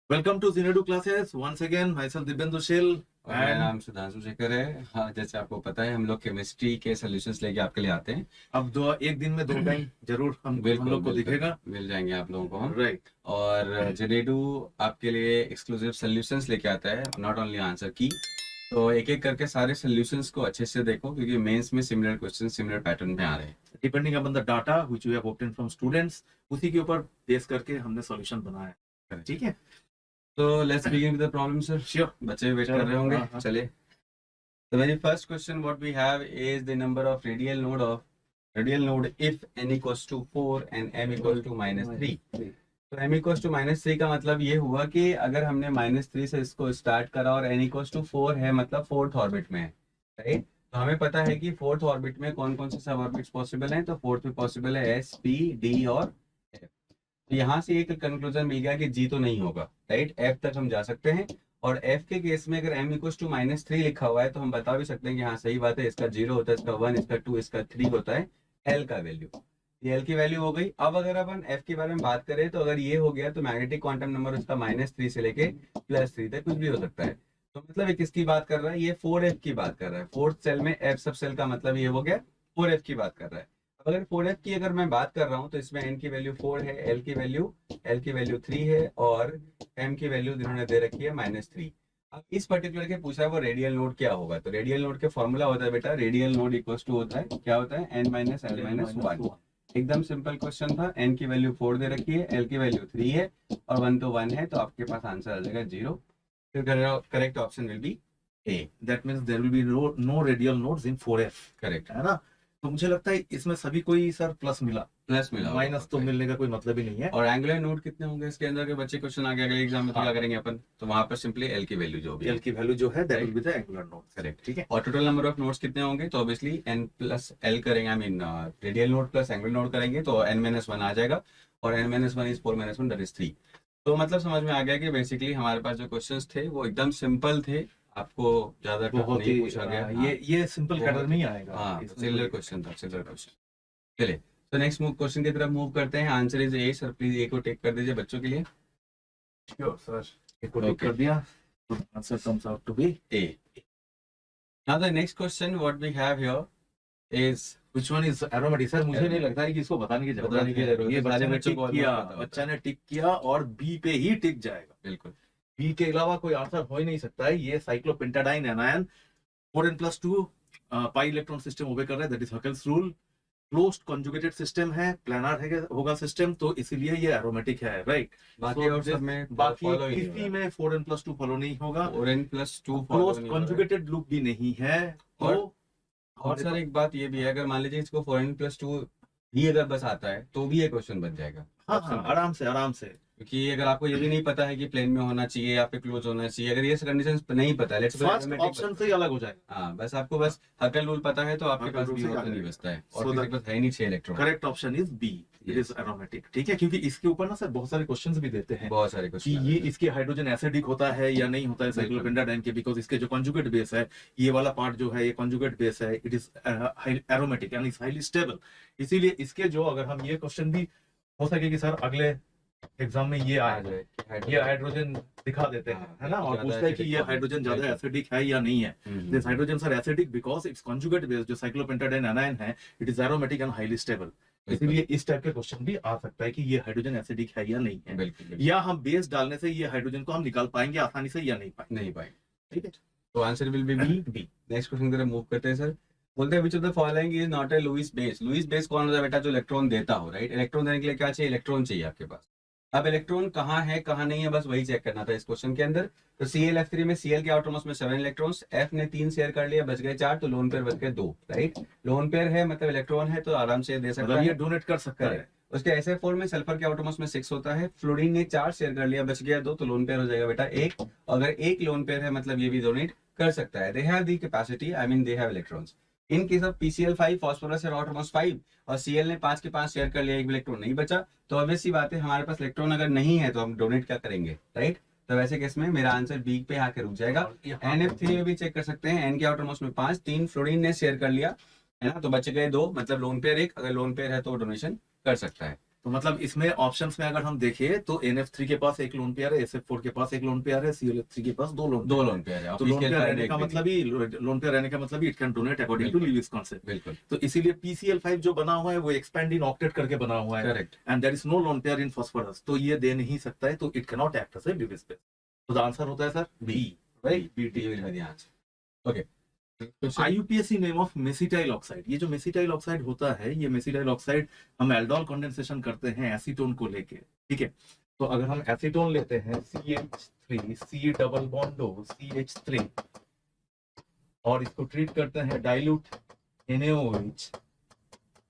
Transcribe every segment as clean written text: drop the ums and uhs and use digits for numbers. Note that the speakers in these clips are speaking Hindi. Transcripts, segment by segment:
Welcome to Zinadu classes. Once again, myself Dibyendu Shil और मेरा and नाम सुधांशु शेखर है। हाँ, जैसे आपको पता है हम लोग केमिस्ट्री के सॉल्यूशंस लेके आपके लिए आते हैं। अब एक दिन में 2 टाइम जरूर हम लोग को दिखेगा, मिल जाएंगे आप लोगों को हम। राइट। और जेनेडू आपके लिए एक्सक्लूसिव सॉल्यूशंस लेके आता है, नॉट ओनली आंसर की। तो एक एक करके सारे सॉल्यूशंस को अच्छे से देखो, क्योंकि मेंस में सिमिलर क्वेश्चन सिमिलर पैटर्न में आ रहे हैं। Depending upon the data which we have obtain from students, उसी के ऊपर बेस करके हमने सॉल्यूशन बनाया है, ठीक है। तो let's begin with the problem sir. Sure, बच्चे वेट कर रहे होंगे। हाँ। चलिए, the very first question what we have is the number of radial node if n equals to 4 and m equals to -3। तो m equals to -3 का मतलब ये हुआ कि अगर हमने -3 से इसको स्टार्ट करा और n equals to 4 है, मतलब फोर्थ ऑर्बिट में है, राइट। तो हमें पता है कि फोर्थ ऑर्बिट में कौन कौन से सब ऑर्बिट्स पॉसिबल हैं। तो फोर्थ में पॉसिबल है s, p, d और f। तो यहाँ से एक कंक्लूजन मिल गया कि g तो नहीं होगा, राइट। f तक हम जा सकते हैं। और f के केस में अगर m इक्वल्स टू -3 लिखा हुआ है तो हम बता भी सकते हैं कि हाँ सही बात है, इसका 0 होता है, इसका 1, इसका 2, इसका 3 होता है l का वैल्यू। ये l की वैल्यू हो गई। अब अगर अपन f के बारे में बात करें तो अगर ये हो गया तो मैग्नेटिक क्वांटम नंबर उसका -3 से लेके +3 तक कुछ भी हो सकता है। तो मतलब ये किसकी बात कर रहा है, ये 4f की बात कर रहा है। फोर्थ सेल में f सब सेल का मतलब ये हो गया 4f की बात कर रहा है। अगर 4f की अगर मैं बात कर रहा हूँ तो इसमें n की वैल्यू 4 है, l की वैल्यू 3 है और m की वैल्यू इन्होंने दे रखी है -3। अब इस पर्टिकुलर के पूछा है वो रेडियल नोड क्या होगा। तो रेडियल नोड के फॉर्मूला होता है बेटा, रेडियल नोड इक्वल्स टू होता है, क्या होता है, n - l - 1। एकदम सिंपल क्वेश्चन था। n की वैल्यू 4 दे रखी है, l की वैल्यू 3 है और 1 तो 1 है, तो आपके पास आंसर आ जाएगा 0। फिर correct option will be A. That means there will be no radial nodes in 4f, correct है ना। तो मुझे लगता है इसमें सभी कोई सर प्लस मिला, माइनस तो मिलने का कोई मतलब ही नहीं है। और एंगुलर नोड कितने होंगे इसके अंदर के बच्चे, क्वेश्चन आगे अगले एग्जाम में क्या करेंगे अपन, तो वहां पर सिंपली एल की वैल्यू जो भी एल की वैल्यू जो है that will be the angular node, correct, ठीक है। और टोटल नंबर ऑफ नोड्स कितने होंगे, तो ऑब्वियसली n प्लस l करेंगे, I mean radial node plus angular node करेंगे तो n-1 आ जाएगा, और n-1 इज 4 - 1 दैट इज 3। तो मतलब समझ में आ गया कि बेसिकली हमारे पास जो क्वेश्चंस थे वो एकदम सिंपल थे, आपको ज्यादा टफ नहीं पूछा गया। ये सिंपल कैटेगरी में ही आएगा। हाँ, सिमिलर क्वेश्चन था, सिमिलर क्वेश्चन। चलिए, तो नेक्स्ट क्वेश्चन की तरफ मूव करते हैं। Answer is A. Sir please A को टेक कर दीजिए बच्चों के लिए। श्योर सर, ए को टिक कर दिया तो answer comes out to be A. Now the next question what we have here is which one is aromatic. Sir मुझे नहीं लगता है कि इसको बताने की जरूरत है। ये बच्चे ने टिक किया, बच्चा ने टिक किया और बी पे ही टिक जाएगा। बिल्कुल, बी के अलावा कोई आंसर हो ही नहीं सकता है। ये cyclopentadiene anion 4n+2 pi electron system obey कर रहा है, that is Huckel's rule. Closed conjugated system है, प्लानर है होगा सिस्टम, तो इसीलिए ये एरोमेटिक है, राइट। बाकी और सब में बाकी किसी में 4n+2 फॉलो नहीं होगा, 4n+2 क्लोज्ड कॉन्जुगेटेड लूप भी नहीं है। और सर एक बात ये भी है, अगर मान लीजिए इसको 4n+2 ही अगर बस आता है तो भी ये क्वेश्चन बन जाएगा। हाँ, आराम से। क्योंकि अगर आपको ये भी नहीं पता है कि प्लेन में होना चाहिए या फिर क्लोज होना चाहिए, अगर ये कंडीशन नहीं पता है, फर्स्ट ऑप्शन से ही अलग हो जाएगा। हाँ, बस आपको बस हकेल रूल पता है तो आपके पास भी ऑप्शन नहीं बचता है, और किसी के पास है ही नहीं 6 electron. Correct option is B, it is aromatic, ठीक है। क्योंकि इसके ऊपर ना सर बहुत सारे क्वेश्चंस भी देते हैं, बहुत सारे कि क्वेश्चन ये इसके हाइड्रोजन एसिडिक होता है या नहीं होता है साइक्लोपेंटाडाइन के, बिकॉज इसके जो कॉन्जुगेट बेस है, ये वाला पार्ट जो है ये कॉन्जुगेट बेस है, इट इज एरोमेटिक यानी हाईली स्टेबल। इसीलिए इसके जो अगर हम ये क्वेश्चन भी हो सके कि सर अगले एग्जाम में ये आ जाए, ये हाइड्रोजन दिखा देते हैं, है ना, और पूछता है कि ये हाइड्रोजन ज्यादा एसिडिक है या नहीं है। This hydrogen are acidic because its conjugate base जो साइक्लोपेंटाडाइन एनायन है, इट is aromatic and highly stable. इसीलिए इस टाइप के क्वेश्चन भी आ सकता है कि ये हाइड्रोजन एसिडिक है या नहीं है, या हम बेस डालने से ये हाइड्रोजन को हम निकाल पाएंगे आसानी से या नहीं पाएंगे, ठीक है। तो answer will be B. Next question की तरफ मूव करते हैं सर। बोलते हैं which of the following is not a Lewis base. Lewis base कौन होता है बेटा, जो इलेक्ट्रॉन देता हो, राइट। इलेक्ट्रॉन देने के लिए क्या चाहिए, इलेक्ट्रॉन चाहिए आपके पास। अब इलेक्ट्रॉन कहाँ है कहाँ नहीं है, बस वही चेक करना था इस क्वेश्चन के अंदर। तो ClF3 में Cl के आउटरमोस्ट में 7 इलेक्ट्रॉन्स, F ने 3 शेयर कर लिया, बच गए 4, तो लोन पेयर बच गए 2, राइट। लोन पेयर है मतलब इलेक्ट्रॉन है तो आराम से दे सकता है, ये डोनेट कर सकता है। उसके SF4 में सल्फर के आउटरमोस्ट में 6 होता है, फ्लोरीन ने 4 शेयर कर लिया, बच गया 2, तो लोन पेयर हो जाएगा बेटा 1। अगर एक लोन पेयर है मतलब ये भी डोनेट कर सकता है। They have the capacity, I mean they have electrons. In case of PCl5 phosphorus है आउटरमोस्ट 5 और Cl ने 5 के 5 शेयर कर लिया, एक इलेक्ट्रॉन नहीं बचा, तो ऑब्वियस सी बात है हमारे पास इलेक्ट्रॉन अगर नहीं है तो हम डोनेट क्या करेंगे, राइट। तो वैसे केस में मेरा आंसर बी पे आके रुक जाएगा। NF3 में भी चेक कर सकते हैं, N के आउटरमोस्ट में 5, 3 फ्लोरीन ने शेयर कर लिया, है ना, तो बच गए 2, मतलब लोन पेयर 1, अगर लोन पेयर है तो डोनेशन कर सकता है। तो मतलब इसमें ऑप्शंस में अगर हम देखें तो NF3 के पास एक लोन पेयर है, SF4 के पास एक लोन पेयर है, CLF3 के पास दो लोन पेयर है। तो लोन पेयर रहने का मतलब ही it can donate according to Lewis concept. बिल्कुल। तो इसीलिए PCl5 जो बना हुआ है वो एक्सपेंड इन ऑक्टेट करके बना हुआ है, correct. And there is no lone pair in phosphorus, तो ये दे नहीं सकता है, तो it can not act as a Lewis base. तो द आंसर होता है sir B, right? D will be the answer. Okay, IUPAC name of mesityl oxide. ये जो मेसिटाइल ऑक्साइड होता है, ये मेसिटाइल ऑक्साइड हम एल्डोल कंडेंसेशन करते हैं एसीटोन को लेके, ठीक है? तो अगर हम एसीटोन लेते हैं CH3 C double bond O CH3 और इसको ट्रीट करते हैं डाइल्यूट NaOH,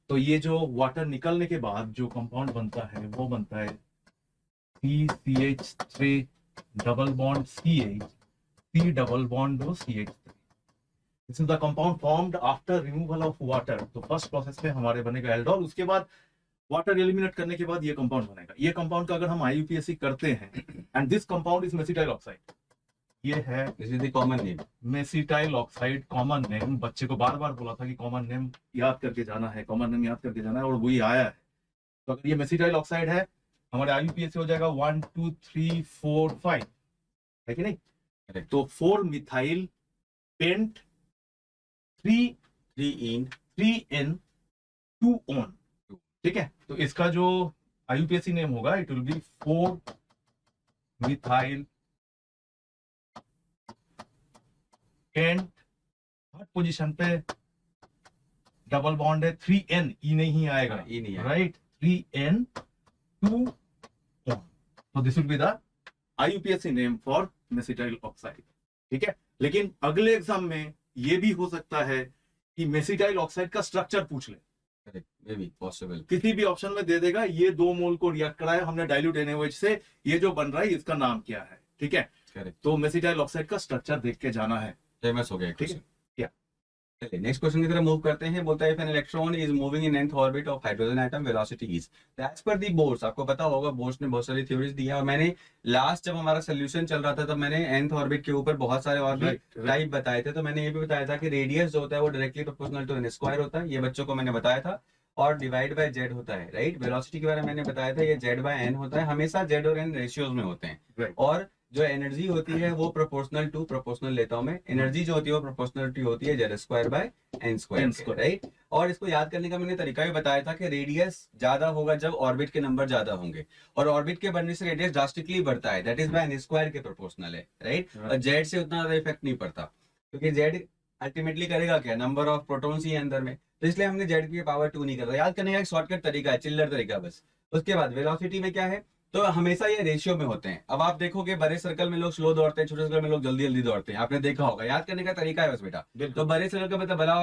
तो ये जो वाटर निकलने के बाद जो कंपाउंड बनता है वो बनता है CCH3 double bond CH C double bond O CH3। This is the compound formed after removal of water। तो फर्स्ट प्रोसेस में हमारे बनेगा एल्डोल, उसके बाद वाटर एलिमिनेट करने के बाद ये कंपाउंड बनेगा। ये कंपाउंड का अगर हम IUPAC करते हैं, and this compound is mesityl oxide, ये है this is the common name mesityl oxide common name. बच्चे को बार बार बोला था कि कॉमन नेम याद करके जाना है, कॉमन नेम याद करके जाना है, और वही आया है। तो अगर ये मेसिटाइल ऑक्साइड है, हमारे IUPAC हो जाएगा 1 2 3 4 5, है कि नहीं? Correct। तो 4 मिथाइल पेंट 3N 2 on, ठीक है? तो इसका जो IUPAC नेम होगा it will be 4 methyl pent, third position पे डबल बॉन्ड है 3N, ई नहीं आएगा, ई नहीं आएगा, राइट? 3N 2 on, तो this will be the IUPAC name for mesityl oxide, ठीक है? लेकिन अगले एग्जाम में ये भी हो सकता है कि मेसिटाइल ऑक्साइड का स्ट्रक्चर पूछ ले, मे बी पॉसिबल, किसी भी ऑप्शन में दे देगा ये 2 मोल को रिएक्ट कराया हमने डाइल्यूट NaOH से, ये जो बन रहा है इसका नाम क्या है, ठीक है? करेक्ट। तो मेसिटाइल ऑक्साइड का स्ट्रक्चर देख के जाना है, फेमस हो गया ठीक है? चलिए नेक्स्ट क्वेश्चन की तरफ मूव करते हैं। बोलता है if an electron is moving in nth orbit of hydrogen atom velocity is, as per the bourse, आपको पता होगा बोर्स ने बहुत सारी थ्योरीज दी है, और मैंने लास्ट जब हमारा सोल्यूशन चल रहा था तब मैंने nth ऑर्बिट के ऊपर बहुत सारे और भी टाइप बताए थे। तो मैंने ये भी बताया था कि रेडियस जो होता है वो directly proportional to n square होता है, ये बच्चों को मैंने बताया था, और डिवाइड बाय z होता है, राइट? वेलोसिटी के बारे में मैंने बताया था, ये z बाय n होता है, हमेशा z और n रेशियोज में होते हैं, और जो एनर्जी होती है वो प्रोपोर्शनल टू प्रोपोर्शनल लेता हूं मैं, एनर्जी जो होती है वो प्रोपोर्शनलिटी होती है z square by n square, right? और इसको याद करने का मैंने तरीका भी बताया था कि रेडियस ज्यादा होगा जब ऑर्बिट के नंबर ज्यादा होंगे, और ऑर्बिट के बढ़ने से रेडियस ड्रास्टिकली बढ़ता है, that is by n square के प्रोपोर्शनल है, राइट? और z से उतना ज्यादा इफेक्ट नहीं पड़ता, क्योंकि z अल्टीमेटली करेगा क्या, नंबर ऑफ प्रोटॉन्स ही है अंदर में, तो इसलिए हमने z की पावर 2 नहीं करता। याद करने का एक शॉर्टकट तरीका है, चिल्लर तरीका बस। उसके बाद वेलोसिटी में क्या है, तो हमेशा ये रेशियो में होते हैं। अब आप देखोगे बड़े सर्कल में लोग स्लो दौड़ते हैं, छोटे सर्कल में लोग जल्दी जल्दी दौड़ते हैं, आपने देखा होगा। याद करने का तरीका है बस बेटा। तो बड़े सर्कल का मतलब बड़ा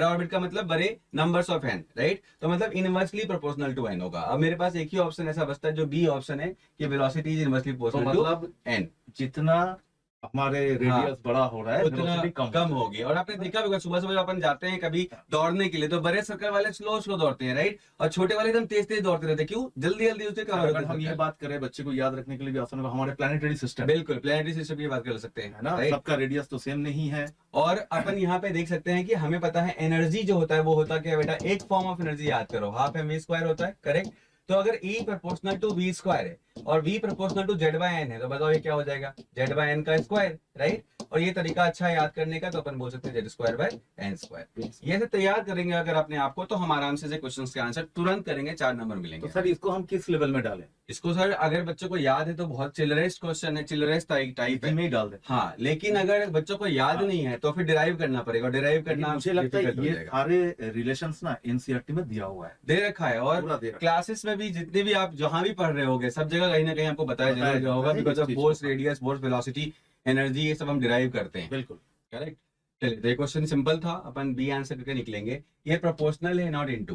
ऑर्बिट का मतलब बड़े नंबर्स ऑफ n, राइट? तो मतलब इनवर्सली प्रोपोर्शनल टू n होगा। अब मेरे पास एक ही ऑप्शन ऐसा बचता है जो बी ऑप्शन है कि velocity is inversely proportional to n। जितना हमारे रेडियस बड़ा हो रहा है उतना कम होगी। और आपने देखा होगा सुबह सुबह अपन जाते हैं कभी दौड़ने के लिए, तो बड़े सर्कल वाले स्लो स्लो दौड़ते हैं, राइट? और छोटे वाले एकदम तेज तेज दौड़ते रहते हैं, क्यों? जल्दी जल्दी उसे अगर हम ये बात करें बच्चे को याद रखने के लिए भी आसान होगा, हमारे प्लानिटरी सिस्टम, बिल्कुल प्लानिटरी सिस्टम की बात कर सकते हैं, है ना? सबका रेडियस तो सेम नहीं है, और अपन यहाँ पे देख सकते हैं कि हमें पता है एनर्जी जो होता है वो होता क्या है बेटा, एक फॉर्म ऑफ एनर्जी याद करो, हाफ mv स्क्वायर होता है, करेक्ट? तो अगर E proportional to v square है और V proportional to z by n है, तो बताओ ये क्या हो जाएगा, z बाय n का स्क्वायर, राइट? और ये तरीका अच्छा है याद करने का, तो अपन बोल सकते हैं z square by n square. ये से तैयार करेंगे अगर अपने आप को, तो हम आराम से क्वेश्चन के आंसर तुरंत करेंगे, 4 नंबर मिलेंगे। तो सर इसको हम किस लेवल में डालें? इसको सर अगर बच्चों को याद है तो बहुत चिलरेस्ट क्वेश्चन है, चिलरेस्ट टाइप है, में ही डाल दे। हाँ, लेकिन अगर बच्चों को याद नहीं है तो फिर डिराइव करना पड़ेगा, डिराइव करना मुझे लगता है ये सारे रिलेशंस ना एनसीईआरटी में दिया हुआ है, दे रखा है, और क्लासेस में भी जितने भी आप जहां भी पढ़ रहे होगे सब जगह कहीं ना कहीं आपको बताया गया होगा, because of force, radius, force, velocity, energy, ये सब हम डिराइव करते हैं, बिल्कुल करेक्ट? चलिए तो ये क्वेश्चन सिंपल था, अपन बी आंसर करके निकलेंगे, ये प्रोपोर्शनल है not into.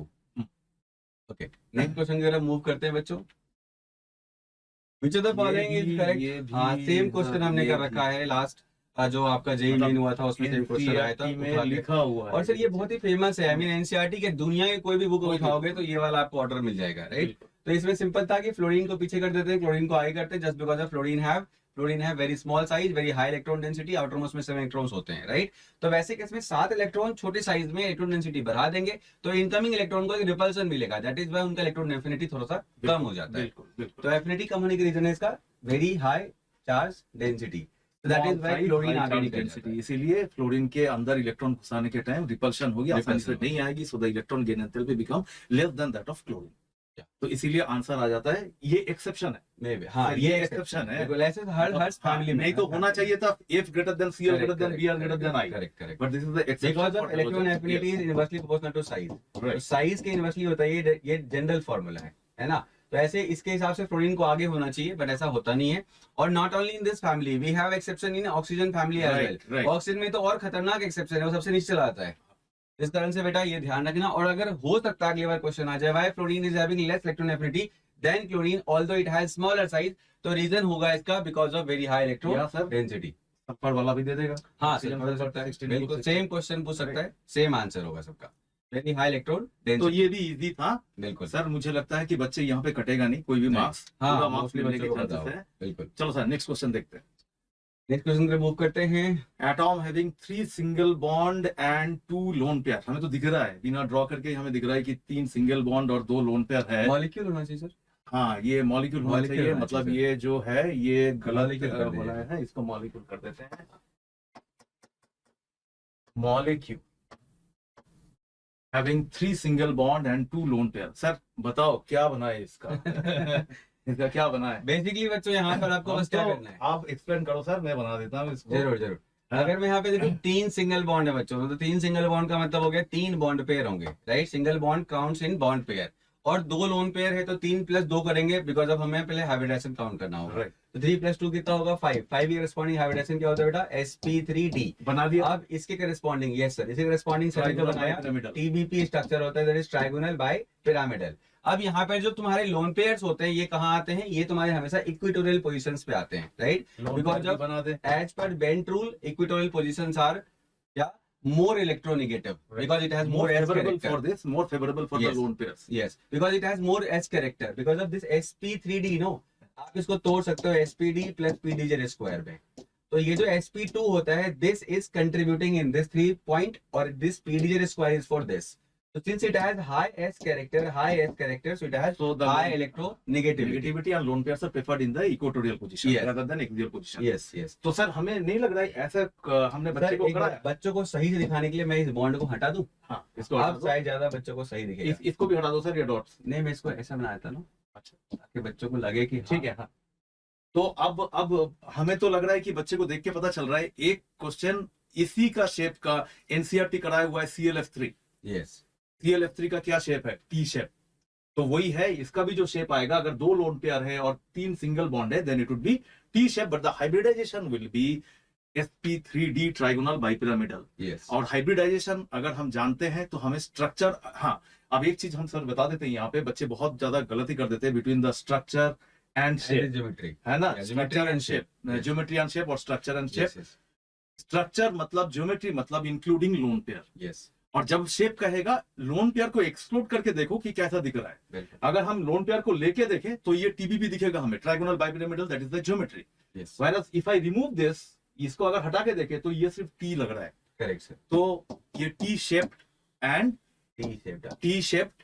Okay, next question की तरफ मूव करते हैं बच्चों। Which of the following is correct? हाँ, सेम क्वेश्चन हमने कर रखा है लास्ट जो आपका जेई मेन हुआ था उसमें सेम क्वेश्चन आया था, लिखा हुआ है। और सर ये बहुत ही फेमस है, आई मीन एनसीईआरटी के दुनिया के कोई भी बुक उठाओगे तो ये वाला आपको ऑर्डर मिल जाएगा, राइट? तो इसमें सिंपल था कि फ्लोरीन को पीछे कर देते हैं, क्लोरीन को आगे करते हैं, just because of fluorine have fluorine है very small size, very high electron density, outermost में 7 इलेक्ट्रॉन्स होते हैं, राइट। तो वैसे केस में 7 इलेक्ट्रॉन छोटे साइज में इलेक्ट्रॉन डेंसिटी बढ़ा देंगे तो इनकमिंग इलेक्ट्रॉन को एक रिपल्सन मिलेगा, दैट इज वाई उनका इलेक्ट्रॉन एफिनिटी थोड़ा सा कम हो जाता है। बिल्कुल बिल्कुल। तो एफिनिटी कम होने की रीजन है इसका very high charge density, that is why fluorine आगे निकल जाता है। इसीलिए फ्लोरीन के अंदर इलेक्ट्रॉन घुसाने के टाइम रिपल्शन होगी, आसानी से नहीं आएगी, so the electron gain enthalpy become less than that of chlorine. तो इसीलिए आंसर आ जाता है, ये एक्सेप्शन है। Maybe, हाँ ये एक्सेप्शन है। बिल्कुल, ऐसे हर फैमिली में नहीं तो होना चाहिए था F greater than CL greater than BR greater than I, correct correct, but this is the exception because for of electron halogen. Affinity is Yes. Inversely proportional to size. Right. Size के इनवर्सली होता है, ये जनरल फार्मूला है ना। तो ऐसे इसके हिसाब से फ्लोरीन को आगे होना चाहिए, बट ऐसा होता नहीं है। और not only in this family, we have exception in oxygen family as well. Right. Oxygen में तो और खतरनाक एक्सेप्शन है, वो सबसे नीचे चला आता है। इस कारण से बेटा ये ध्यान रखना। और अगर हो सकता है अगली बार क्वेश्चन आ जाए, why fluorine is having less electron affinity than chlorine although it has smaller size, तो रीजन होगा इसका because of very high Yeah, electron sir. Density. ऊपर वाला भी दे देगा। हाँ Oxygen सर, हो सकता है 16 बिल्कुल सेम क्वेश्चन पूछ सकता है, सेम आंसर होगा सबका, वेरी हाई इलेक्ट्रॉन तो डेंसिटी। ये भी इजी था बिल्कुल सर। मुझे लगता है कि बच्चे यहाँ पे कटेगा नहीं कोई भी नहीं। मार्क्स, हाँ, पूरा मार्क्स mostly मिलने बच्चों के को चांसेस बताओ। है। बिल्कुल, चलो सर नेक्स्ट क्वेश्चन देखते हैं। नेक्स्ट क्वेश्चन पे मूव करते हैं। Atom having 3 single bond and 2 lone pair. हमें तो दिख रहा है, बिना ड्रॉ करके हमें दिख रहा है कि 3 सिंगल बॉन्ड और 2 लोन पेयर है। मॉलिक्यूल होना चाहिए सर। हाँ, ये मॉलिक्यूल होना Molecule चाहिए, होना मतलब चाहिए। ये जो है ये गलत Molecule कर बोला दीजिए। है, इसको मॉलिक्यूल कर देते हैं। Molecule having 3 single bond and 2 lone pair. Sir बताओ क्या बना है इसका? इसका क्या बना है? बेसिकली बच्चों यहाँ पर आपको बस क्या करना है, आप एक्सप्लेन करो सर, मैं बना देता हूँ इसको। जरूर जरूर। हाँ। अगर मैं यहाँ पे देखो 3 सिंगल बॉन्ड है बच्चों, तो 3 सिंगल बॉन्ड का मतलब हो गया 3 बॉन्ड पेयर होंगे, right. Single bond counts in bond pair, और 2 लोन पेयर है तो 3 + 2 करेंगे, बिकॉज ऑफ हमें पहले हाइब्रिडाइजेशन काउंट करना होगा। Right. तो 3 + 2 कितना होगा 5। 5 के करस्पॉन्डिंग हाइब्रिडाइजेशन क्या होता है बेटा, sp3d। बना दिया। अब इसके करस्पॉन्डिंग, यस सर, इसके करस्पॉन्डिंग सभी को Trigonal बनाया pyramidal. TBP स्ट्रक्चर होता है, that is trigonal bipyramidal. अब यहाँ पर जो तुम्हारे लोन पेयर्स होते हैं ये कहाँ आते हैं, ये तुम्हारे हमेशा इक्विटोरियल पोजीशंस पे आते हैं, right. Lone Because pair of- बना दे। As per Bent rule, equatorial positions are more electronegative because it has more More S favorable character. for this, more favorable for the Yes. lone pairs. Yes, because it has more S character. Because of this sp3d, no, आप इसको तोड़ सकते हो spd + pdz स्क्वायर में। तो ये जो sp2 होता है, this is contributing in this 3 point, और this pdz square is for this. So since it has high S character, so it has So the high electronegativity. negativity and lone pairs are preferred in the equatorial position Yes. rather than axial position. Yes, yes. तो सर हमें नहीं लग रहा है ऐसा हमने बच्चे सर, को एक करा बार बच्चों को सही से दिखाने के लिए मैं इस बॉन्ड को हटा दूं, हाँ, इसको हटा अब दो। शायद ज्यादा बच्चों को सही दिखेगा। इसको भी हटा दो सर, ये डॉट्स। नहीं, मैं इसको ऐसा बनाया था ना, अच्छा ताकि बच्चों को लगे कि ठीक है। हाँ, तो अब हमें तो लग रहा है कि बच्चे को देख के पता चल रहा है एक क्वेश्चन इसी का शेप का एनसीईआरटी कराया हुआ है CLF3। यस, CLF3 का क्या शेप है? T shape. तो वही है, इसका भी जो शेप आएगा, अगर 2 लोन पेयर है और 3 सिंगल बॉन्ड है, then it would be T shape, but the hybridization will be sp3d trigonal bipyramidal. Yes, और हाइब्रिडाइजेशन अगर हम जानते हैं तो हमें स्ट्रक्चर, हाँ अब एक चीज हम सर बता देते हैं, यहाँ पे बच्चे बहुत ज्यादा गलती कर देते हैं between the structure and shape, geometry, है ना। Yeah, structure and shape, Yes. Geometry and shape और structure and shape. Yes structure मतलब ज्योमेट्री मतलब इंक्लूडिंग लोन पेयर, यस, और जब शेप कहेगा लोन पेयर को एक्सक्लूड करके देखो कि कैसा दिख रहा है। बिल्कुल, अगर हम लोन पेयर को लेके देखें तो ये टीबीपी दिखेगा हमें, trigonal bipyramidal, that is the geometry. Yes, whereas if I remove this, इसको अगर हटा के देखें तो ये सिर्फ टी लग रहा है। करेक्ट सर, तो ये T shaped and T shaped, T shaped,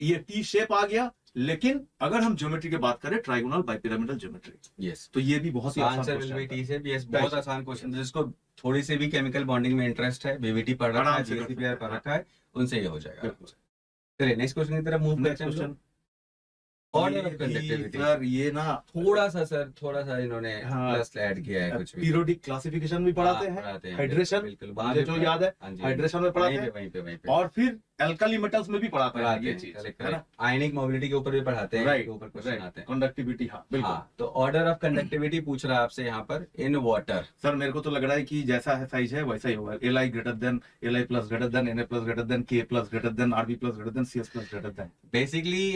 ये टी शेप आ गया। लेकिन अगर हम ज्योमेट्री की बात करें, ट्राइगोनल बाइपिरामिडल ज्योमेट्री, यस। तो ये भी बहुत ही आसान आंसर विल क्वेश्चन बी है। T shape. यस, बहुत आसान क्वेश्चन है, जिसको थोड़ी सी भी केमिकल बॉन्डिंग में इंटरेस्ट है, बीवीटी पढ़ रखा है, आराम से कर जीएसपी सकते पढ़ हैं। रखा है, उनसे ये हो जाएगा। बिल्कुल। चलिए नेक्स्ट क्वेश्चन की तरफ मूव नेक्स्ट करते हैं। Question, order of conductivity, sir ये ना थोड़ा सा इन्होंने हाँ, प्लस ऐड किया है कुछ भी। पीरियोडिक क्लासिफिकेशन भी पढ़ाते हैं, हाइड्रेशन, बिल्कुल, मुझे जो याद है हाइड्रेशन में पढ़ाते हैं, वहीं पे और फिर एल्काली मेटल्स में भी पढ़ाते हैं ये चीज, है ना। आयनिक मोबिलिटी के ऊपर भी पढ़ाते हैं, राइट, के ऊपर क्वेश्चन आते हैं। कंडक्टिविटी, हाँ बिल्कुल। हाँ, तो ऑर्डर ऑफ कंडक्टिविटी पूछ रहा है आपसे यहाँ पर इन वाटर। सर मेरे को तो लग रहा है कि जैसा है साइज है वैसा ही होगा, Li greater than Li plus greater than Na plus greater than K plus greater than Rb plus greater than Cs plus greater than. Basically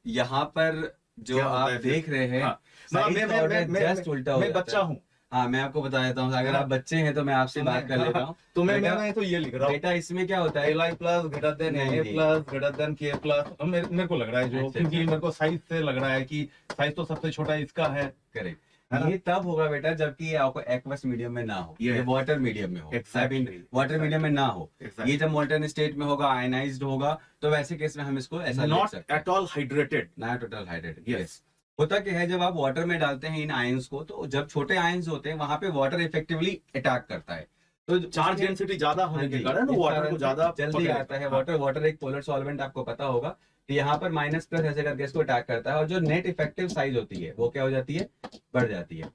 यहाँ पर जो क्या होता आप है फिर? देख रहे हैं, हाँ, साइज मैं- का order मैं- just उल्टा हो मैं जाता बच्चा है। हूँ, हाँ, मैं आपको बता देता हूँ, अगर आप बच्चे हैं तो मैं आपसे तो बात कर लेता हूँ। तो मैं बेटा- तो ये लिख रहा हूँ, बेटा इसमें क्या होता है, Li प्लस ग्रेटर देन नहीं, Na नहीं। Plus greater than K plus. मेरे को लग रहा है जो, अच्छा, क्योंकि अच्छा। मेरे को साइज से लग रहा है कि साइज तो सबसे छोटा इसका है करेक्ट। है ना? ये तब होगा बेटा जबकि ये आपको एक्वस मीडियम में ना हो, Yes. ये वाटर मीडियम में हो, Exactly. वाटर मीडियम में ना हो। Exactly. ये जब मोल्टन स्टेट में होगा, आयनाइज्ड होगा, तो वैसे केस में हम इसको ऐसा लिख नॉट सकते हैं, at all hydrated. Not total hydrated. Yes. होता क्या है, जब आप वाटर में डालते हैं इन आयंस को, तो जब छोटे आयंस होते हैं वहां पे वाटर इफेक्टिवली अटैक करता है, तो चार्ज डेंसिटी ज्यादा होने के कारण इस वाटर कारण को से ज्यादा जल्दी पकड़ आता लेता है। हाँ। वाटर एक पोलर सॉल्वेंट, आपको पता होगा, तो यहाँ पर माइनस प्लस ऐसे करके इसको अटैक करता है, और जो नेट इफेक्टिव साइज होती है वो क्या हो जाती है, बढ़ जाती है।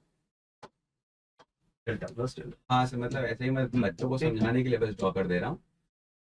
Delta plus delta. हाँ सर, मतलब ऐसे ही मैं बच्चों को समझाने के लिए बस ड्रॉ कर दे रहा हूँ।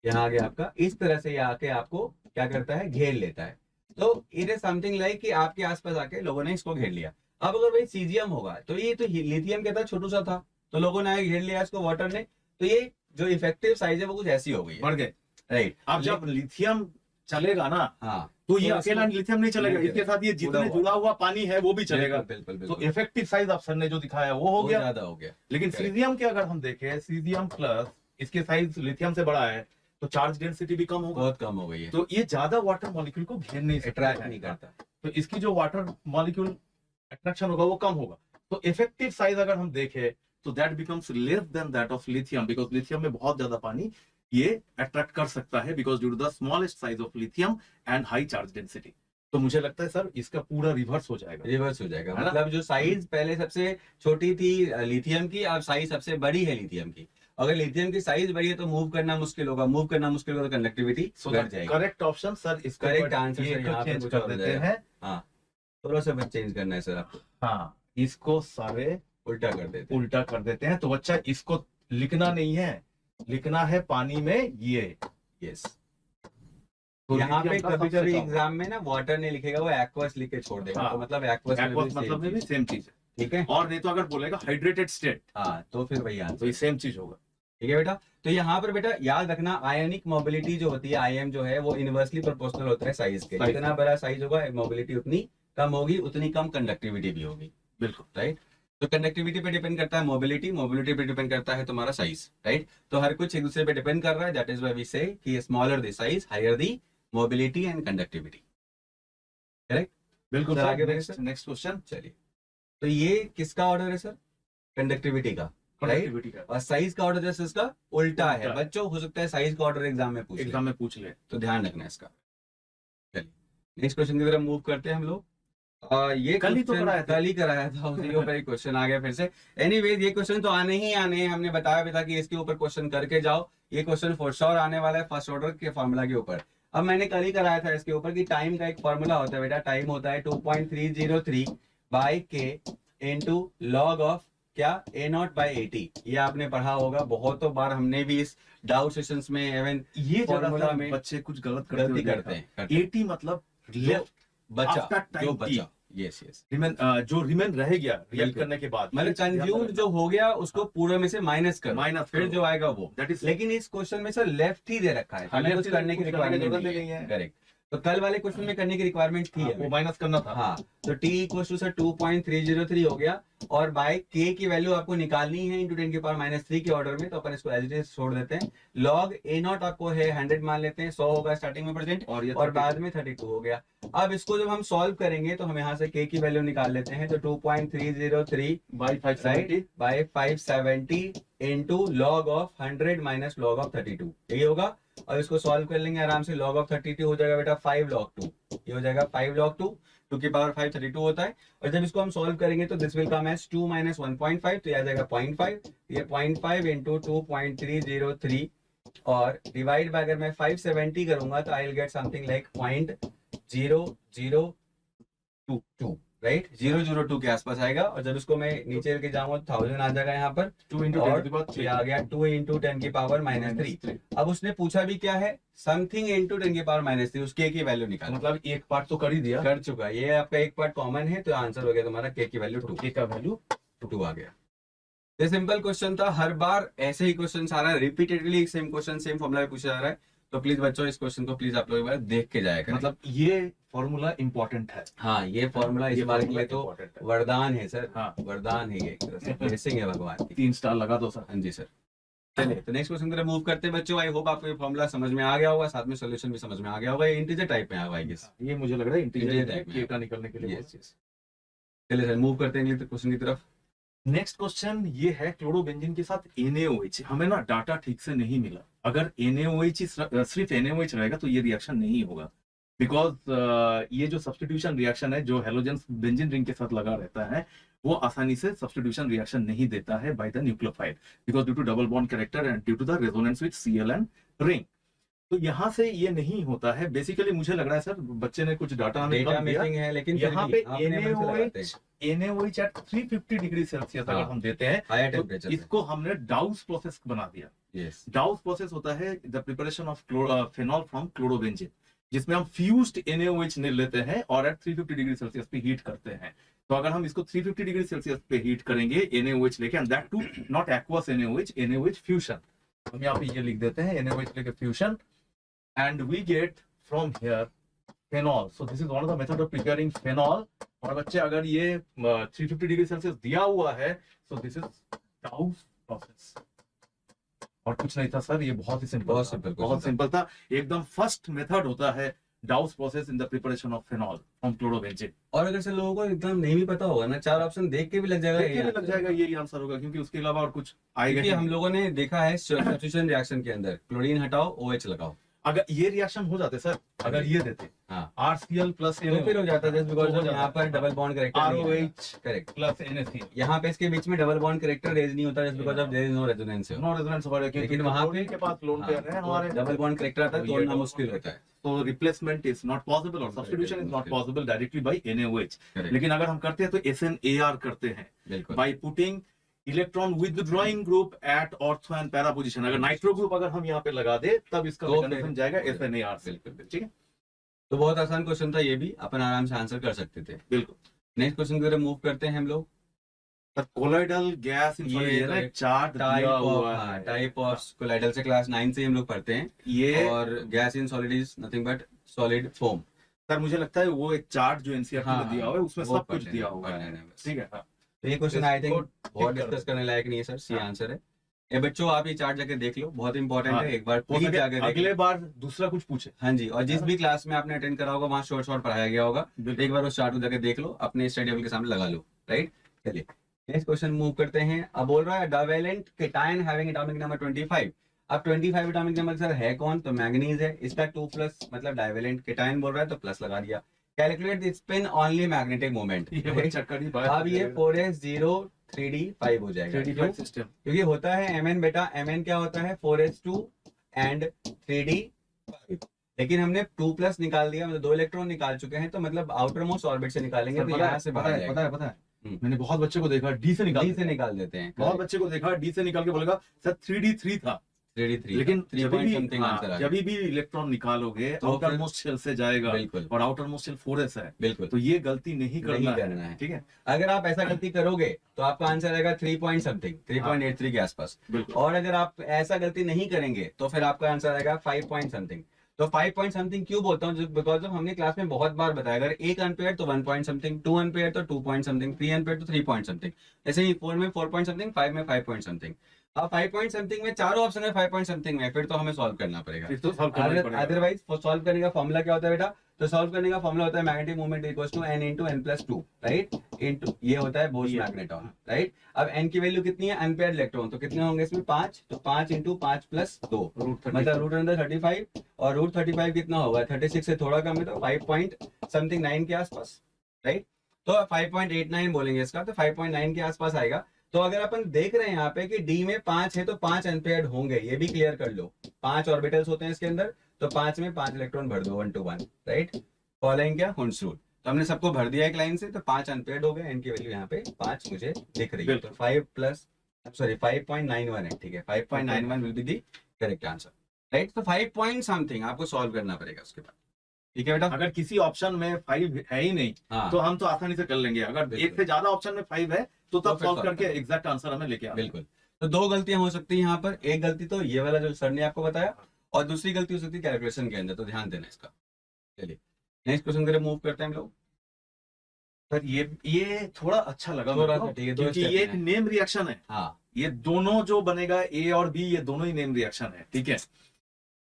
यहाँ आगे आपका इस तरह से ये आके आपको क्या करता है, घेर लेता है। तो इट इज समथिंग लाइक कि आपके आसपास आके लोगों ने इसको घेर लिया। अब अगर भाई सीजियम होगा, तो ये तो लिथियम क्या था, छोटू सा था, तो लोगों ने आगे घेर लिया इसको वाटर ने, तो ये जो इफेक्टिव साइज है वो कुछ ऐसी हो गई है, बढ़ गए। राइट। अब जब लिथियम चलेगा ना, हाँ, तो ये तो अकेला इसको- लिथियम नहीं चलेगा, नहीं इसके साथ ये जितने जुड़ा हुआ- जुड़ा हुआ पानी है वो भी चलेगा। बिल्कुल तो बिल्कुल, इफेक्टिव साइज आप सर ने जो दिखाया वो हो वो गया। ज्यादा हो गया। लेकिन Correct. सीजियम के अगर हम देखें, सीजियम प्लस इसके साइज लिथियम से बड़ा है, तो चार्ज डेंसिटी भी कम होगा, बहुत कम हो गई है, तो ये ज्यादा वाटर मॉलिक्यूल को घेर नहीं सकता अट्रैक्ट है। नहीं करता। तो इसकी जो वाटर मॉलिक्यूल अट्रैक्शन होगा वो कम होगा। तो इफेक्टिव साइज अगर हम देखें तो that becomes less than that of lithium, because lithium में बहुत ज्यादा पानी ये अट्रैक्ट कर सकता है, because due to the smallest size of lithium and high charge density. तो मुझे लगता है सर इसका पूरा रिवर्स हो जाएगा। रिवर्स हो जाएगा, है ना? मतलब जो साइज पहले सबसे छोटी थी लिथियम की, अब साइज सबसे बड़ी है लिथियम की। अगर लिथियम की साइज बड़ी है तो मूव करना मुश्किल होगा, मूव करना मुश्किल होगा तो कंडक्टिविटी सो घट जाएगी। करेक्ट ऑप्शन सर इसका Correct answer ये sir, यहाँ पे चेंज कुछ कर और हो देते जाएगा। हैं। हाँ, थोड़ा सा बस चेंज करना है सर आपको, हाँ, इसको सारे उल्टा कर देते हैं। उल्टा कर देते हैं। तो बच्चा इसको लिखना नहीं है, लिखना है पानी में ये। यस, तो यहाँ पे lithium का कभी सबसे कभी कम। एग्जाम में ना वाटर नहीं लिखेगा, वो एक्वस लिख के छोड़ देगा, हाँ, तो मतलब एक्वस Aqueous मतलब में भी सेम चीज है, ठीक है। और नहीं तो अगर बोलेगा हाइड्रेटेड स्टेट हाँ, तो फिर वही तो आंसर, ये सेम चीज होगा। ठीक है बेटा। तो यहाँ पर बेटा याद रखना, आयनिक मोबिलिटी जो होती है, आईएम जो है, वो इनवर्सली प्रोपोर्शनल होता है साइज के। Size। जितना बड़ा साइज होगा मोबिलिटी उतनी कम होगी, उतनी कम कंडक्टिविटी भी होगी, बिल्कुल राइट। तो कंडक्टिविटी पे डिपेंड करता है मोबिलिटी, मोबिलिटी पे डिपेंड करता है तुम्हारा साइज, राइट। तो हर कुछ एक दूसरे पे डिपेंड कर रहा है, that is why we say कि smaller the size higher the mobility and conductivity, correct. बिल्कुल सर, सर। आगे बढ़े नेक्स्ट सर। नेक्स्ट क्वेश्चन, चलिए, तो ये किसका ऑर्डर है सर, कंडक्टिविटी का, राइट। कंडक्टिविटी का और साइज का ऑर्डर जैसे इसका उल्टा है। उल्टा है। बच्चों हो सकता है साइज का ऑर्डर एग्जाम में पूछ एग्जाम में पूछ ले। तो ध्यान रखना इसका। चलिए नेक्स्ट क्वेश्चन की तरफ मूव करते हैं हम लोग। ये कल ही तो question कराया था। कल ही कराया था, उसी के ऊपर एक क्वेश्चन आ गया फिर से। एनीवेज ये क्वेश्चन तो आने ही आने हैं, हमने बताया भी था कि इसके ऊपर क्वेश्चन करके जाओ। ये क्वेश्चन फॉर श्योर आने वाला है फर्स्ट ऑर्डर के फॉर्मूला के ऊपर। अब मैंने कल ही कराया था इसके ऊपर कि टाइम का एक फॉर्मूला होता है बेटा, टाइम होता है 2.303 बाई के इंटू लॉग ऑफ क्या ए नॉट बाई 80। ये आपने पढ़ा होगा बहुतों बार, हमने भी इस डाउट सेशंस में इवन ये Formula जरा में बच्चे कुछ गलत गलती करते हैं। 80 मतलब लेफ्ट बचा, After time जो T। बचा, यस यस, जो रिमेन रह गया रिएक्ट बिल्कुल। करने के बाद, मतलब कंज्यूम जो हो गया उसको पूरे में से माइनस कर, माइनस फिर जो आएगा वो। दैट इज लेकिन इस क्वेश्चन में सर लेफ्ट ही दे रखा है, हाँ, हमें left कुछ ही करने की कुछ करने की रिक्वायरमेंट जरूरत नहीं नहीं है, है। करेक्ट। तो कल वाले क्वेश्चन में करने की रिक्वायरमेंट थी वो हमें। माइनस करना था। हाँ, तो t इक्वल टू सर 2.303 हो गया, और बाय k की वैल्यू आपको निकालनी है इंटू 10 की पावर -3 के ऑर्डर में, तो अपन इसको एज इट इज छोड़ देते हैं। लॉग ए नॉट आपको है 100 मान लेते हैं, 100 होगा स्टार्टिंग में प्रेजेंट, और ये और बाद में 32 हो गया। अब इसको जब हम सॉल्व करेंगे तो हम यहाँ से k की वैल्यू निकाल लेते हैं, तो 2.303 by 570 by 570 into log of 100 minus log of 32, यही होगा। और इसको सॉल्व कर लेंगे आराम से, लॉग ऑफ 32 हो जाएगा बेटा 5 log 2, ये हो जाएगा 5 log 2, 2 की पावर 5 32 होता है। और जब इसको हम सॉल्व करेंगे तो this will come as 2 minus 1.5, तो ये आ जाएगा 0.5, ये 0.5 इंटू 2.303 और डिवाइड बाय अगर मैं 570 करूंगा तो I will get something like 0.0022, right, 002 के आसपास आएगा। और जब इसको मैं नीचे लेके जाऊंगा तो 1000 आ जाएगा यहाँ पर, 2 into 10 के बाद ये आ गया 2 इंटू 10 की पावर -3। अब उसने पूछा भी क्या है, समथिंग इंटू 10 की पावर -3, उसके की वैल्यू निकाल, मतलब एक पार्ट तो कर ही दिया, कर चुका है। ये आपका एक पार्ट कॉमन है, तो आंसर हो गया तुम्हारा k की वैल्यू 2, k का वैल्यू 2 आ गया। ये सिंपल क्वेश्चन था, हर बार ऐसे ही क्वेश्चन आ रहा है, repeatedly same question same formula में पूछा जा रहा है। तो प्लीज बच्चों इस क्वेश्चन को प्लीज आप लोग एक बार देख के जाएगा, मतलब ये फॉर्मूला इंपॉर्टेंट है। हाँ, ये फॉर्मूला इस बार के लिए तो important है। वरदान है सर, हाँ। वरदान है ये, एक तरह से ब्लेसिंग है भगवान की। 3 स्टार लगा दो सर। हाँ जी सर। चलिए तो नेक्स्ट क्वेश्चन की तरफ मूव करते हैं बच्चों। आई होप आपको ये फॉर्मूला समझ में आ गया होगा, साथ में सॉल्यूशन भी समझ में आ गया होगा। ये इंटीजर टाइप में आएगा आई गेस, ये मुझे लग रहा है Integer इंटीजर type में के का निकलने के लिए यस यस। चलिए सर मूव करते हैं अगले क्वेश्चन की तरफ। नेक्स्ट क्वेश्चन ये है क्लोरोबेंजीन के साथ NaOH। हमें ना डाटा ठीक से नहीं मिला। अगर NaOH सिर्फ NaOH रहेगा तो ये रिएक्शन नहीं होगा, बिकॉज ये जो सब्स्टिट्यूशन रिएक्शन है जो हेलोजन बेंजीन रिंग के साथ लगा रहता है वो आसानी से सब्स्टिट्यूशन रिएक्शन नहीं देता है by the nucleophile, because due to double bond character and due to the resonance with Cl and ring. तो यहाँ से ये नहीं होता है। बेसिकली मुझे लग रहा है सर बच्चे ने कुछ डाटा हमें डेटा कम दिया। मिसिंग है, लेकिन यहाँ पे NaOH एट 350 डिग्री सेल्सियस अगर हम देते हैं हायर तो टेम्परेचर इसको हमने डाउस प्रोसेस बना दिया। यस डाउस प्रोसेस होता है the preparation of phenol from chlorobenzene, जिसमें हम फ्यूज्ड NaOH लेते हैं और एट 350 डिग्री सेल्सियस पे हीट करते हैं। तो अगर हम इसको 350 डिग्री सेल्सियस पे हीट करेंगे NaOH लेके, and that too not aqueous NaOH fusion, हम यहाँ पे ये लिख देते हैं NaOH लेके fusion, and we get from here phenol. So this is one of the method of preparing phenol. और बच्चे अगर ये 350 डिग्री सेल्सियस दिया हुआ है so this is Dow's process। और कुछ नहीं था सर, ये बहुत ही सिंपल, बहुत सिंपल था एकदम। फर्स्ट मेथड होता है Dow's process in the preparation of phenol from chlorobenzene। और अगर से लोगों को एकदम नहीं भी पता होगा ना, चार ऑप्शन देख के भी लग जाएगा, यही आंसर होगा, क्योंकि उसके अलावा और कुछ आएगा ही नहीं। हम लोगों ने देखा है सब्स्टिट्यूशन रिएक्शन के अंदर क्लोरीन हटाओ OH लगाओ, अगर ये रिएक्शन हो जाते सर, अगर ये देते हाँ RCl प्लस तो फिर हो जाता है, जस्ट बिकॉज़ यहाँ पर double bond character ROH correct plus NaCl, यहाँ पे इसके बीच में डबल बॉन्ड कैरेक्टर रेज नहीं होता, just because of there is no resonance. No resonance हो रहा है, लेकिन वहाँ पे के पास लोन पेयर है हमारे, डबल बॉन्ड कैरेक्टर आता है, तोड़ना मुश्किल होता है। तो रिप्लेसमेंट इज नॉट पॉसिबल और substitution is not possible directly by NaOH। लेकिन अगर हम करते हैं तो SNAR करते हैं by putting electron withdrawing group at ortho and para position. अगर नाइट्रो ग्रुप अगर हम यहाँ पे लगा दे तब इसका मैकेनिज्म जाएगा SNAR से। ठीक है, तो बहुत आसान क्वेश्चन था ये भी, अपन आराम से आंसर कर सकते थे। बिल्कुल। नेक्स्ट क्वेश्चन की तरफ मूव करते हैं हम लोग। कोलाइडल गैस ये चार्ट दिया हुआ है, टाइप ऑफ कोलाइडल से क्लास 9 से हम लोग पढ़ते हैं ये, और gas in solid is nothing but solid foam. Sir मुझे लगता है वो एक चार्ट जो NCERT में दिया हुआ है उसमें सब कुछ दिया हुआ है। ठीक है, तो ये क्वेश्चन आई थिंक बहुत डिस्कस करने लायक नहीं है सर, सी आंसर है। ये बच्चों आप ये चार्ट जाके देख लो, बहुत इंपॉर्टेंट है, एक बार अगले बार दूसरा कुछ पूछे। हाँ जी, और जिस भी क्लास में आपने अटेंड करा होगा वहाँ शॉर्ट पढ़ाया गया होगा, एक बार उस चार्ट को जाके देख लो, अपने स्टडी टेबल के सामने लगा लो। राइट, चलिए नेक्स्ट क्वेश्चन मूव करते हैं। अब बोल रहा है divalent cation having atomic number 25। अब 25 एटॉमिक नंबर सर है कौन, तो मैंगनीज है, इसका 2+ मतलब डाइवेलेंट केटायन बोल रहा है तो प्लस लगा दिया। Calculate the spin only magnetic moment. अब ये 4s0 3d5 हो जाएगा, 3d5 सिस्टम, क्योंकि होता है Mn बेटा, Mn क्या होता है 4s2 एंड 3d5, लेकिन हमने 2+ निकाल दिया, मतलब 2 इलेक्ट्रॉन निकाल चुके हैं, तो मतलब आउटर मोस्ट ऑर्बिट से निकालेंगे तो यहाँ से बाहर जाएगा। पता है मैंने बहुत बच्चे को देखा D से निकाल देते हैं, बहुत बच्चे को देखा D से निकाल के बोलेगा सर 3d3 था, 3d3, लेकिन 3 पॉइंट समथिंग आंसर आ जब भी इलेक्ट्रॉन निकालोगे तो आउटर मोस्ट शेल से जाएगा, बिल्कुल, और आउटर मोस्ट शेल 4s है, बिल्कुल, तो ये गलती नहीं करना है। ठीक है, अगर आप ऐसा गलती करोगे तो आपका आंसर आएगा 3 पॉइंट समथिंग, 3.83 के आसपास, और अगर आप ऐसा गलती नहीं करेंगे तो फिर आपका आंसर आएगा 5 पॉइंट समथिंग। तो 5 पॉइंट समथिंग क्यों बोलता हूँ, बिकॉज ऑफ हमने क्लास में बहुत बार बताया, अगर 1 एम्पेयर तो 1 पॉइंट समथिंग, 2 एम्पेयर तो 2 पॉइंट समथिंग, 3 एम्पेयर तो 3 पॉइंट समथिंग, ऐसे ही 4 में 4 पॉइंट समथिंग, 5 में 5 पॉइंट समथिंग। अब 5 पॉइंट समथिंग में चारों ऑप्शन है 5 पॉइंट समथिंग में, फिर तो हमें सॉल्व करना पड़ेगा। अदरवाइज सॉल्व करने का फॉर्मूला क्या होता है बेटा, तो सॉल्व करने का फॉर्मूला होता है magnetic moment equals to n into n+2, right, into ये होता है बोर्स मैग्नेटॉन, राइट। अब n की वैल्यू कितनी है, अनपेयर्ड इलेक्ट्रॉन, तो कितने होंगे इसमें 5, तो 5 into 5+2 मतलब √35, और √35 कितना होगा 36 से थोड़ा कम है, तो 5 पॉइंट समथिंग 9 के आसपास, राइट। तो 5.89 बोलेंगे इसका, तो 5.9 के आसपास आएगा। तो अगर अपन देख रहे हैं यहाँ पे कि D में 5 है तो 5 एम्पेयर्ड होंगे, ये भी क्लियर कर लो, 5 ऑर्बिटल्स होते हैं इसके अंदर, तो 5 में 5 इलेक्ट्रॉन भर दो 1 to 1, राइट, फॉलोइंग क्या हुंड्स रूल। तो हमने सबको भर दिया एक लाइन से, तो 5 एम्पेयर्ड हो गए, n की वैल्यू यहाँ पे 5 मुझे दिख रही है, तो 5.91 है, ठीक है, 5.91 will be the correct answer, right. तो 5 पॉइंट समथिंग आपको सॉल्व करना पड़ेगा उसके बाद, ठीक है बेटा। अगर किसी ऑप्शन में 5 है ही नहीं तो हम तो आसानी से कर लेंगे, अगर एक से ज्यादा ऑप्शन में 5 है तो तब सॉल्व करके एग्जैक्ट आंसर हमें लेके आना। बिल्कुल, तो 2 गलतियां हो सकती है यहाँ पर, एक गलती तो ये वाला जो सर ने आपको बताया, और दूसरी गलती हो सकती है कैलकुलेशन के अंदर, तो ध्यान देना इसका। चलिए नेक्स्ट क्वेश्चन की मूव करते हैं हम लोग। सर ये थोड़ा अच्छा लगा थोड़ा सा, ठीक है, क्योंकि ये एक नेम रिएक्शन है। हाँ, ये दोनों जो बनेगा A और B, ये दोनों ही नेम रिएक्शन है, ठीक है।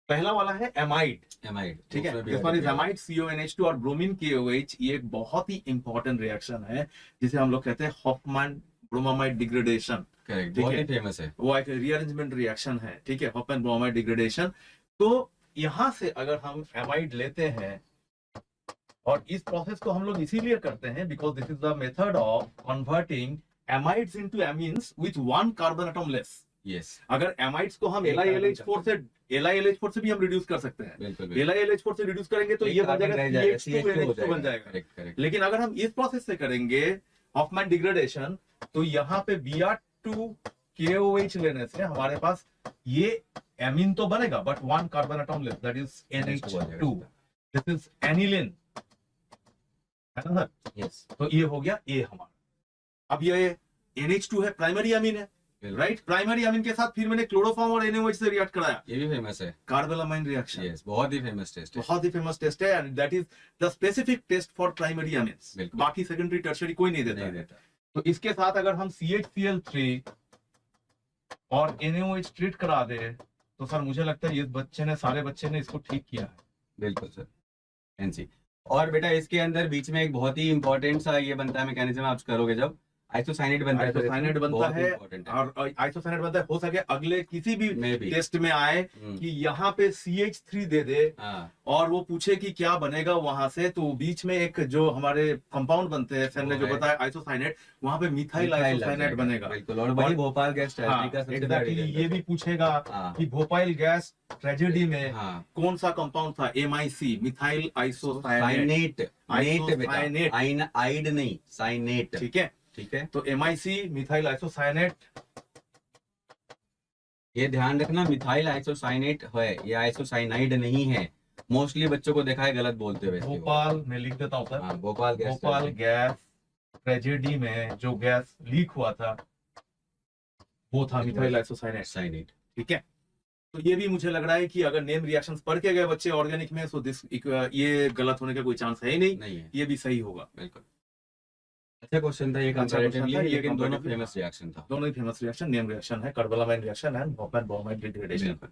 पहला वाला है एमाइड, एमाइड, ठीक है, this one is amide CONH2 और ब्रोमीन KOH। ये एक बहुत ही इंपॉर्टेंट रिएक्शन है जिसे हम लोग कहते हैं हॉफमैन ब्रोमामाइड डिग्रेडेशन। करेक्ट, ठीक बहुत है। ही फेमस है। वो एक रीअरेंजमेंट रिएक्शन है, ठीक है, हॉफमैन ब्रोमामाइड डिग्रेडेशन। तो यहां से अगर हम एमाइड लेते हैं, और इस प्रोसेस को हम लोग इसीलिए करते हैं because this is the method of converting amides into amines with one carbon atom less. Yes, अगर एमाइड्स को हम एक LiLH4 से LiLH4 से भी हम रिड्यूस कर सकते हैं। बिल्कुल बिल्कुल। LiLH4 से रिड्यूस करेंगे तो एक ये बन कार्बन जाएगा रह जाएगा, CH2NH2 बन जाएगा। Correct correct. लेकिन अगर हम इस प्रोसेस से करेंगे हॉफमैन डिग्रेडेशन, तो यहाँ पे Br2 KOH लेने से हमारे पास ये एमीन तो बनेगा but one carbon atom less, that is NH2। This is aniline, है ना सर? यस, तो ये हो गया A हमारा। अब ये NH2 है, प्राइमरी अमीन है, राइट? प्राइमरी अमीन के साथ फिर मैंने क्लोरोफॉर्म और NaOH से रिएक्ट कराया, ये भी फेमस है। Carbylamine reaction. यस, बहुत ही फेमस टेस्ट है। बहुत ही फेमस टेस्ट है, and that is the specific test for primary amines. बिल्कुल। बाकी सेकेंडरी टर्शियरी कोई नहीं देता नहीं है। देता। तो इसके साथ अगर हम CHCl3 और NaOH ट्रीट करा दे तो सर मुझे लगता है ये सारे बच्चे ने इसको ठीक किया है। बिल्कुल सर, एनसी। और बेटा इसके अंदर बीच में एक बहुत ही इंपॉर्टेंट सा ये बनता है मैकेनिज्म, आप करोगे जब आइसोसाइनेट बनता है। आइसोसाइनेट बनता बहुत है, important है। और आइसोसाइनेट बनता है, हो सके अगले किसी भी में भी। टेस्ट में आए कि यहाँ पे CH3 दे दे हाँ, और वो पूछे कि क्या बनेगा वहां से, तो बीच में एक जो हमारे कंपाउंड बनते हैं, सर ने वो जो है बताया आइसोसाइनेट, वहां पे मिथाइल मिथाइल लग आइसोसाइनेट जाएगा। बनेगा। बिल्कुल, और वही भोपाल गैस ट्रेजेडी का सबसे बड़ा एग्जैक्टली, reason ये है। भी पूछेगा हाँ, कि भोपाल गैस ट्रेजेडी में हाँ, कौन सा कंपाउंड था? MIC, methyl isocyanate. साइनेट, नेट आइसोसाइनेट। बेटा, आइड नहीं, साइनेट। ठीक है, ठीक है, तो MIC मिथाइल आइसोसाइनेट। ये ध्यान रखना, मिथाइल आइसोसाइनेट है, ये आइसोसाइनाइड नहीं है। मोस्टली बच्चों को देखा है गलत बोलते हुए। भोपाल में लिख देता हूँ सर, हाँ, Bhopal gas Bhopal gas tragedy में जो गैस लीक हुआ था वो था मिथाइल आइसोसाइनेट। साइनेट। ठीक है, तो ये भी मुझे लग रहा है कि अगर नेम रिएक्शंस पढ़ के गए बच्चे ऑर्गेनिक में, सो दिस ये गलत होने का कोई चांस है ही नहीं, नहीं है, ये भी सही होगा। बिल्कुल। अच्छा क्वेश्चन था ये, अच्छा question कंपैरेटिवली, था ये, लेकिन दोनों comparatively। फेमस रिएक्शन था। दोनों ही फेमस रिएक्शन, नेम रिएक्शन है, carbylamine reaction and Hofmann bromide degradation. बिल्कुल।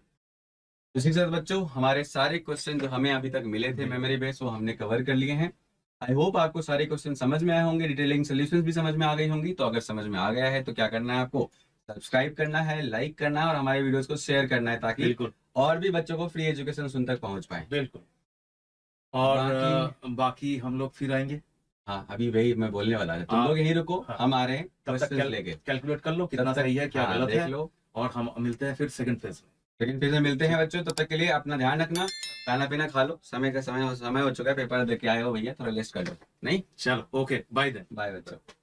इसी के साथ बच्चों हमारे सारे क्वेश्चन जो हमें अभी तक मिले थे मेमोरी बेस, वो हमने कवर कर लिए हैं। आई होप आपको सारे क्वेश्चन समझ में आए होंगे, डिटेलिंग सॉल्यूशंस भी समझ में आ गई होंगी। तो अगर समझ में आ गया है तो क्या करना है, आपको सब्सक्राइब करना है, लाइक करना है और हमारे वीडियोस को शेयर करना है, ताकि बिल्कुल और भी बच्चों को फ्री एजुकेशन सुन तक पहुंच पाए। बिल्कुल। और बाकी- बाकी हम लोग फिर आएंगे, हाँ, अभी वही मैं बोलने वाला था, तुम हाँ, लोग यहीं रुको, हाँ। हम आ रहे हैं तब तक क्वेश्चन लेके। कैलकुलेट कर लो कितना तब तक- सही है, क्या हाँ, गलत देख है, लो। और हम मिलते हैं फिर सेकंड फेज में। लेकिन फिर से मिलते हैं बच्चों, तब तक के लिए अपना ध्यान रखना, खाना पीना खा लो, समय हो चुका है, पेपर दे के आए हो भैया, थोड़ा रेस्ट कर लो। नहीं, चलो, ओके, बाय देन। बाय बच्चों।